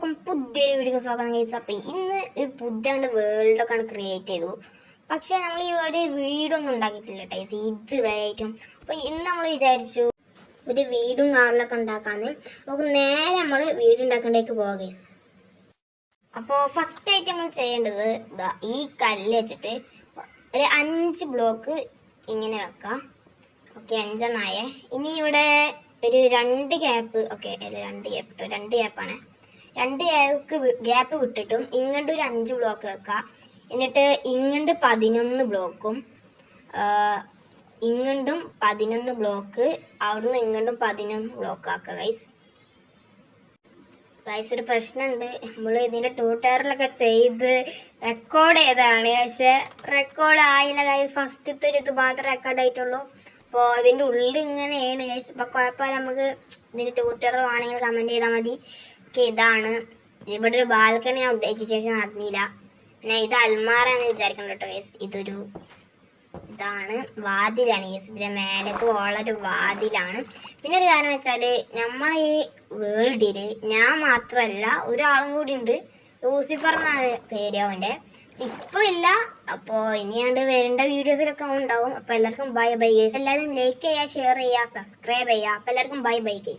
എല്ലാവർക്കും പുതിയൊരു വീഡിയോ സ്വാഗതം ഗൈസ്. അപ്പോൾ ഇന്ന് ഒരു പുതിയ വേൾഡൊക്കെ ക്രിയേറ്റ് ചെയ്തു. പക്ഷെ നമ്മൾ ഈ വീടൊന്നും ഉണ്ടാക്കിയിട്ടില്ല ഗൈസ് ഇതുവരെയായിട്ടും. അപ്പോൾ ഇന്ന് നമ്മൾ വിചാരിച്ചു ഒരു വീടും കാറിലൊക്കെ ഉണ്ടാക്കാന്ന്. നമുക്ക് നേരെ നമ്മൾ വീടുണ്ടാക്കേണ്ടേക്ക് പോകാം ഗൈസ്. അപ്പോൾ ഫസ്റ്റ് ആയിട്ട് നമ്മൾ ചെയ്യേണ്ടത് ഈ കല്ല് വെച്ചിട്ട് ഒരു 5 ബ്ലോക്ക് ഇങ്ങനെ വെക്കാം. ഓക്കെ, 5 എണ്ണായേ. ഇനി ഇവിടെ ഒരു 2 ഗ്യാപ്പ്, ഓക്കെ 2 ഗ്യാപ്പ് ഇട്ടോ, 2 ഗ്യാപ്പാണ്. 2 ഗ്യാപ്പ് വിട്ടിട്ടും ഇങ്ങോട്ട് ഒരു 5 ബ്ലോക്ക് വെക്കാം. എന്നിട്ട് ഇങ്ങോട്ട് 11 ബ്ലോക്കും ഇങ്ങോട്ടും 11 ബ്ലോക്ക്, അവിടുന്ന് ഇങ്ങോട്ടും 11 ബ്ലോക്ക് ആക്കുക ഗൈസ്. ഒരു പ്രശ്നമുണ്ട്, നമ്മൾ ഇതിൻ്റെ ട്യൂട്ടോറിയലൊക്കെ ചെയ്ത് റെക്കോർഡ് ചെയ്തതാണ്, പക്ഷെ റെക്കോർഡ് ആയില്ല ഗൈസ്. ഫസ്റ്റത്തെ ഒരു ഇത് മാത്രമേ റെക്കോർഡ് ആയിട്ടുള്ളൂ. അപ്പോൾ ഇതിൻ്റെ ഉള്ളിൽ ഇങ്ങനെയാണ് ഗൈസ്. അപ്പോൾ കുഴപ്പമില്ല, നമുക്ക് ഇതിൻ്റെ ട്യൂട്ടോറിയൽ ആണെങ്കിൽ കമൻറ്റ് ചെയ്താൽ മതി. ഓക്കെ, ഇതാണ് ഇവിടെ ഒരു ബാൽക്കണി ഞാൻ ഉദ്ദേശിച്ച ശേഷം നടന്നില്ല. പിന്നെ ഇത് അൽമാറാന്ന് വിചാരിക്കണം കേട്ടോ ഗൈസ്. ഇതാണ് വാതിലാണ് ഗൈസ്. ഇതിൻ്റെ മേലേക്ക് പോകാനുള്ളൊരു വാതിലാണ്. പിന്നെ ഒരു കാരണം വെച്ചാൽ നമ്മൾ ഈ വേൾഡിൽ ഞാൻ മാത്രമല്ല ഒരാളും കൂടി ഉണ്ട്, ലൂസിഫർ എന്നാണ് പേര് അവൻ്റെ. ഇപ്പോൾ ഇല്ല, അപ്പോൾ ഇനിയാണ്ട് വരേണ്ട വീഡിയോസിലൊക്കെ ഉണ്ടാവും. അപ്പോൾ എല്ലാവർക്കും ബൈ ബൈ ഗൈസ്. എല്ലാവരും ലൈക്ക് ചെയ്യുക, ഷെയർ ചെയ്യുക, സബ്സ്ക്രൈബ് ചെയ്യുക. അപ്പോൾ എല്ലാവർക്കും ബൈ ബൈ ഗൈസ്.